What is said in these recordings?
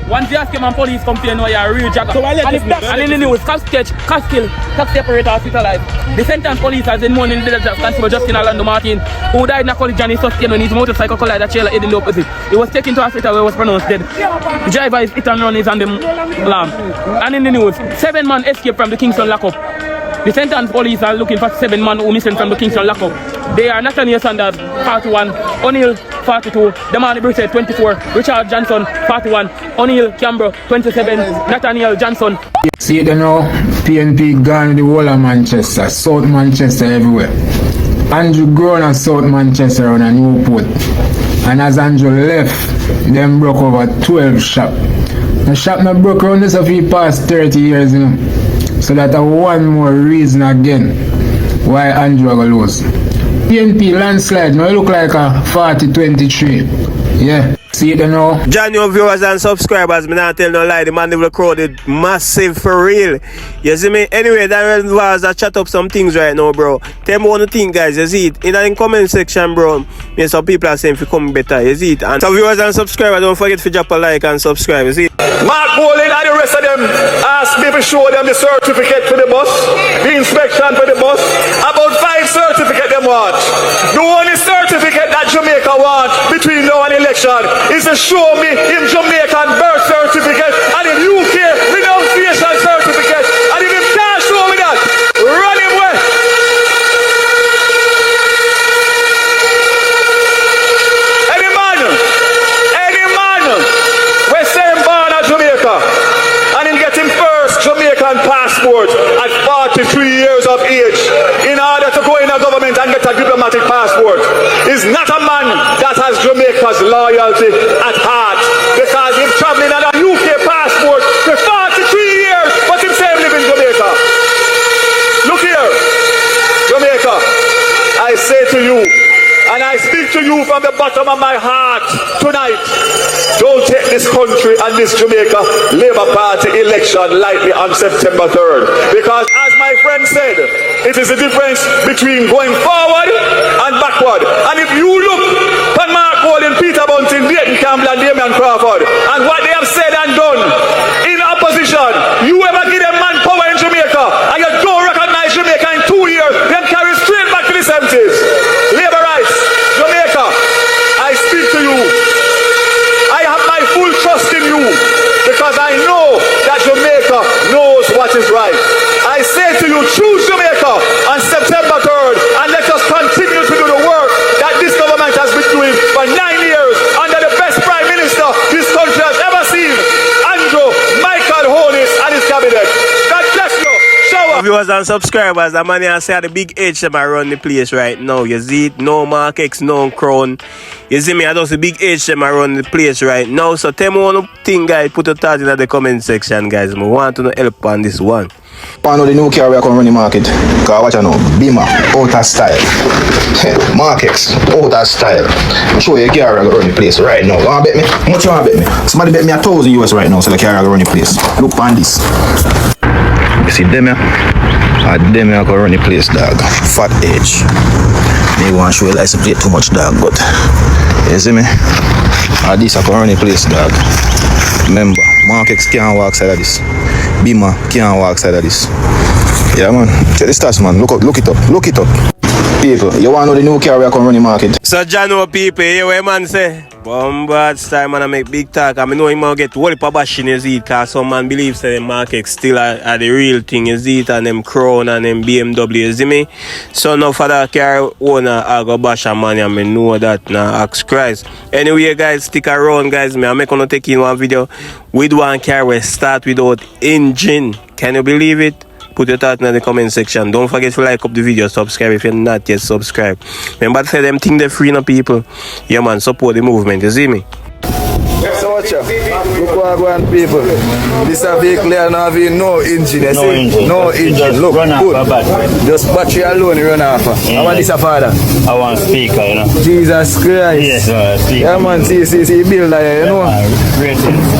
Once you ask him and police come to you know you're a real jagger. So and in the news, cost sketch, cost kill, taxi operator hospitalized. The sentence police has in morning the Constable Justin Orlando Martin, who died in a college and he sustained when his motorcycle collided a trailer heading the opposite. He was taken to hospital where he was pronounced dead. The driver is hit and run is on the alarm. And in the news, 7 men escaped from the Kingston lockup. The sentence police are looking for 7 men who missing from the Kingston lockup. They are Nathaniel Sanders, 41, O'Neill, 42, Damani Brissett, 24, Richard Johnson, 41, O'Neill Cambro, 27, Nathaniel Johnson. See you know, PNP gone the whole of Manchester, South Manchester everywhere. Andrew grown at South Manchester on a Newport. And as Andrew left, them broke over 12 shops. The shop not broke around this if he past 30 years, you know. So that's one more reason again why Andrew will lose. PNP landslide, now it look like a 40-23. Yeah. See it now. John, your viewers and subscribers, me not tell no lie, the man will crowded massive for real. You see me? Anyway, that was a chat up some things right now, bro. Tell me one thing, guys, you see it? In the comment section, bro, some people are saying if you come better, you see it? And so viewers and subscribers, don't forget to drop a like and subscribe, you see it? Mark Bowling and the rest of them asked me to show them the certificate for the bus, the inspection for the bus. About 5 certificates them want. The only certificate that Jamaica want between now and election is to show me him Jamaican birth certificate and him UK renunciation certificate. And if he can't show me that, run him away. Any man, we're saying born at Jamaica and him get him first Jamaican passport at 43 years of age in order to go in a government and get a diplomatic passport is not a man that has Jamaica's loyalty at heart, because he's traveling on a UK passport for 43 years, but him say live in Jamaica. Look here, Jamaica, I say to you, and I speak to you from the bottom of my heart tonight, don't take this country and this Jamaica Labour Party election lightly on September 3rd. Because as my friend said, it is the difference between going forward and backward. And if you look at Mark Bowling, Peter Bunting, Dayton Campbell and Damian Crawford, and what they have said and done in opposition, you ever give them manpower in Jamaica, and you don't recognize Jamaica in 2 years, then carry straight back to the 70s. Labour rights, Jamaica, I speak to you. I have my full trust in you, because I know that Jamaica knows what is right. I say to you, choose Jamaica on September 3rd, and let us continue to do the work that this government has been doing for 9 years under the best Prime Minister this country has ever seen, Andrew Michael Holness and his cabinet. God bless you. Shower. Viewers and subscribers, the man here say the big H them run the place right now. You see it? No Mark X, no Crown. You see me? I just the big H them run the place right now. So tell me one thing, guys. Put a thought in the comment section, guys. I want to know help on this one. I know the new car we are coming run the market. Because watch I know, Beamer, out of style. Mark X, out of style. Show you a car we run the place right now. You want to bet me? How much you want to bet me? Somebody bet me $1,000 US right now so the car we run the place. Look on this. You see them here? Them here can run the place, dog. Fat age. They want to show you license plate too much, dog, but you see me? This I can run the place, dog. Remember, Mark X can't walk side of this. Beamer can't walk side of this. Yeah, man. Check the stats, man. Look it up. People, you want to know the new car we are coming run the market? So, John, people, hear what man say? Bombard style, man, I make big talk. I know him will get whole heap of bashing, you see it, because some man believes that the Mark X still are the real thing, you see it, and them Crown and them BMW, you see me? So now for that car owner, I go bash a man, and I know that now, ask Christ. Anyway, guys, stick around, guys. I'm going to take in one video with one car we start without engine. Can you believe it? Put your thought in the comment section. Don't forget to like up the video, subscribe if you're not yet subscribed. Remember to say them things they're free, no people. Yeah, man, support the movement, you see me? So watch out. Look what go on, people. This a vehicle and have no engine. No engine. Look, good. Just battery alone you run off. I want this a father. I want speaker, you know. Jesus Christ. Yes, speaker. Yeah, man. See, build like, you know.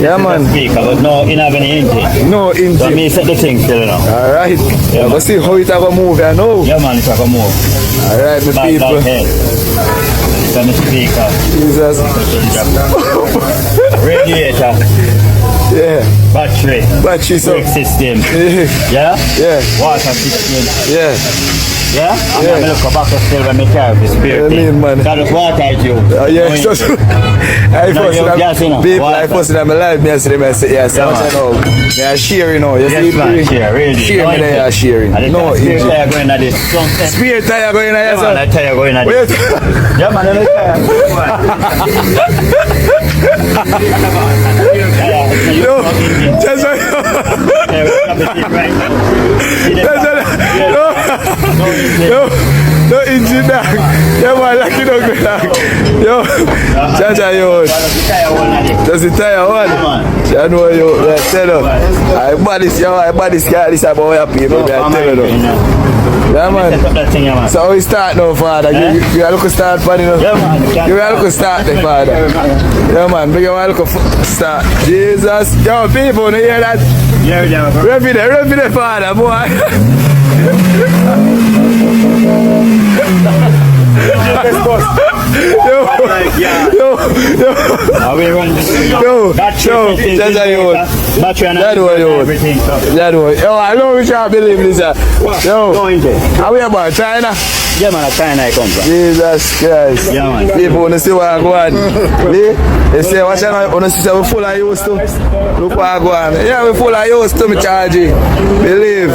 Yeah, man. Speaker, but no, you have any engine. No engine. So me set the thing still, you know. All right. Yeah, but see how it have a move, you know. Yeah, man, it's have a move. All right, the people. It's on the speaker. Jesus. Radiator. Battery, so. Brake system. Yeah? Yeah. Water system. Yeah. Yeah? And Yeah. I'm look back to still when me carry the spare Yeah, thing. man. That is water I do. Yeah, so. I No, posted you them. just, you know, People, water. I posted them live yesterday. I said, yes, Yeah, I said, no. They are sharing now. You Yes, see, man, share, really. Share No me, they engine. are sharing. And the No, spare engine. tire going at this. Something. Spare tire going Yeah, on, man, I tire going at Wait. this. Yeah, man, the tire. No, just no engine down. Yeah, man, like you don't go down. Yo, Jaja, yo. Just the tire one. I know you. Tell them. I bought this, yo. I bought this car. This is about your people. I tell you. Yeah, man. So how we start now, father? You are looking start, buddy. You are looking start, the father. Yeah, man. Big man, look start. Jesus. Yo, people, you hear that? Yeah, Ready the father, boy. Are we run this? Battery and everything. Yo, I know we can't believe this. Yo, Going there. are we about China? Yeah, man, China I come from. Jesus Christ. Yeah, man. People wanna see what I go on. They say, watch out, wanna see we full of used to. Look what I go on. Yeah, we full of used to, me charge you. Believe.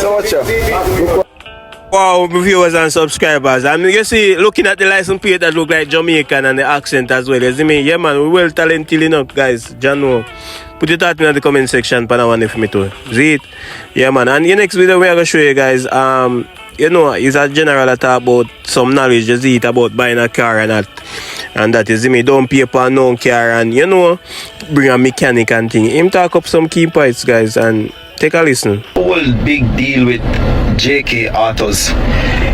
So watch out. Wow, viewers and subscribers. I mean, you see, looking at the license plate that look like Jamaican and the accent as well. You see me? Yeah, man, we well talented enough, guys. Jano. Put your thought in the comment section, Panawan, if me too. See it? Yeah, man. And the next video we are going to show you guys, you know, is a general talk about some knowledge, you see it, about buying a car and that. And that is me, don't pay for no car and, you know, bring a mechanic and thing. Him talk up some key points, guys, and take a listen. Whole big deal with JK Autos.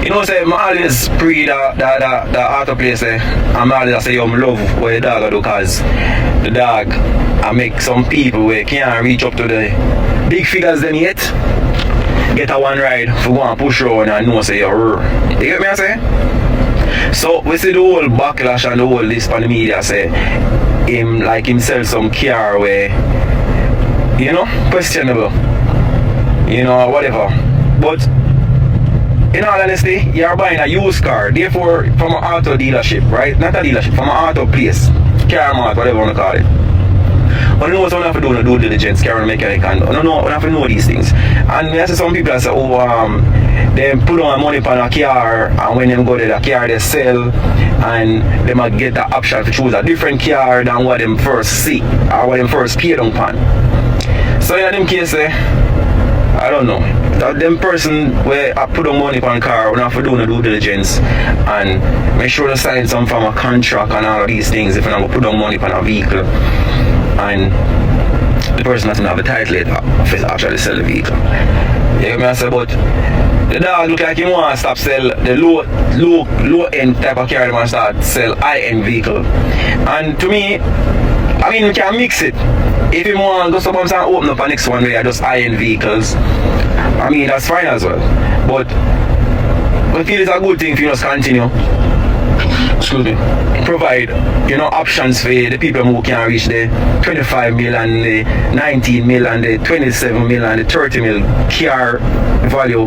You know, say, I always pre the auto place, I'm always say, yo, I love what the dog do, because the dog, I make some people where can't reach up to the big figures then yet, get a one ride for go and push around and know, say, you're you get me, I say? So, we see the whole backlash and the whole list on the media, say, him sell some car where, you know, questionable, you know, whatever. But in all honesty, you're buying a used car, therefore from an auto dealership, right? Not a dealership, from an auto place, car mart, whatever you want to call it. I don't know what you have to do in due diligence, car mechanic, and I don't know, you have to know these things. And I see some people that say, oh, they put on money on a car, and when they go to the car, they sell, and they might get the option to choose a different car than what them first see, or what them first paid on. So in them cases, I don't know. That them person where I put on money on car, we have to do the due diligence and make sure to sign some from a contract and all of these things if I'm going to put on money on a vehicle and the person doesn't have the title yet to actually sell the vehicle. You know what I say? But the dog look like he want to stop sell the low end type of car, he want to start sell high end vehicle. And to me, I mean, we can mix it. If you want to go sometimes and open up a next one where just high-end vehicles, I mean, that's fine as well. But I feel it's a good thing if you just continue, excuse me, provide, you know, options for the people who can reach the 25 mil and the 19 mil and the 27 mil and the 30 mil car value.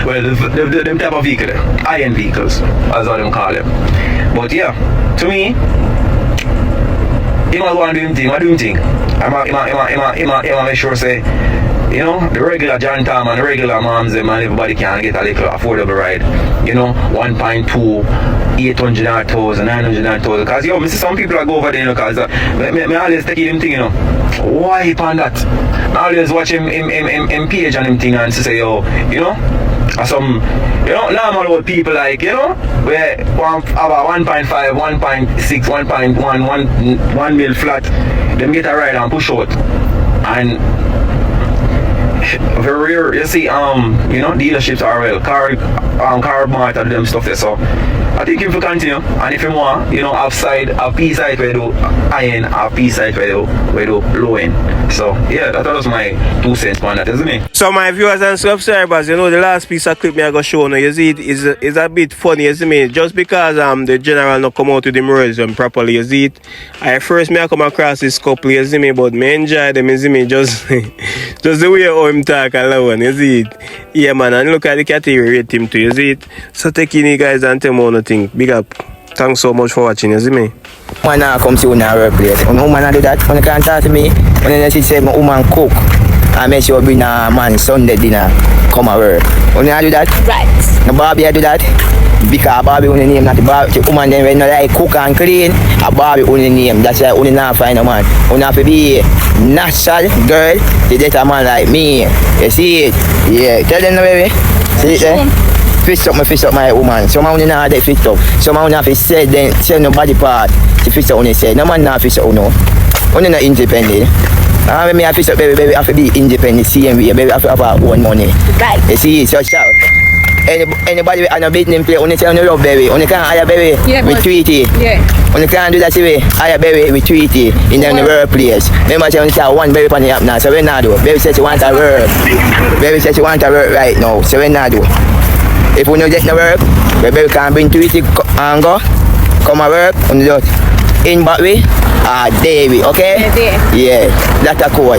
Well, the type of vehicle, high-end vehicles, as what them call them. But yeah, to me, he might want to do him thing, I do him thing. I make sure say, you know, the regular John Tom and the regular moms them and everybody can get a little affordable ride. You know, 1.2, 800 or 1,000, 900 or 1,000. Because yo, I see some people that go over there, you know, because I always take him thing, you know. Why upon that? I always watch him page on him thing and say, yo, you know, some, you know, normal old people like, you know, where about 1.5, 1.6, 1 mil flat, them get a ride and push out. And Very rare. You see, dealerships are well, car mart and them stuff there. So I think if you continue, and if you want, upside, a P side where do high end, a P side where do low end. So yeah, that was my 2 cents on that, isn't it? So my viewers and subscribers, the last piece of clip me I go show now, you see it is a bit funny, you see me, just because the general not come out with the morals properly, you see it. I first me I come across this couple, you see me, but me enjoy them, you see me, just the way how him talk alone, you see it. Yeah man, and look at the category rate him too, you see it. So take in you guys and tell me one thing. Big up. Thanks so much for watching, you see me. When I come to our workplace, when a woman do that, when you can't talk to me, when she say my woman cook, I make sure bring a man Sunday dinner, come at work. When I do that, right? The Barbie I do that, because Barbie only name not the Barbie. The woman then when like cook and clean, a Barbie only name. That's why only now find a man. Only have to be natural girl to get a man like me. You see it? Yeah. Tell them no baby. See it there? Fix up my woman. Some only now they fix up. Some only have to say no body part. To fix up only say. No man now fix up no. Only not independent. When me have fix up baby have to be independent. Same way. Baby have to have our own money. Right. You see it? So shout. Anybody with a business play, only say on the love baby. Only can hire baby with treaty. Yeah. Only can do that way. Hire baby with treaty in the workplace. Remember say only say one baby on the app now. So we not do. Baby says she want to work. Baby says she want to work right now. So we not do. If we don't get no work, baby can bring treaty and go. Come and work on the in back way. Day we, okay? Yeah. That's a cool.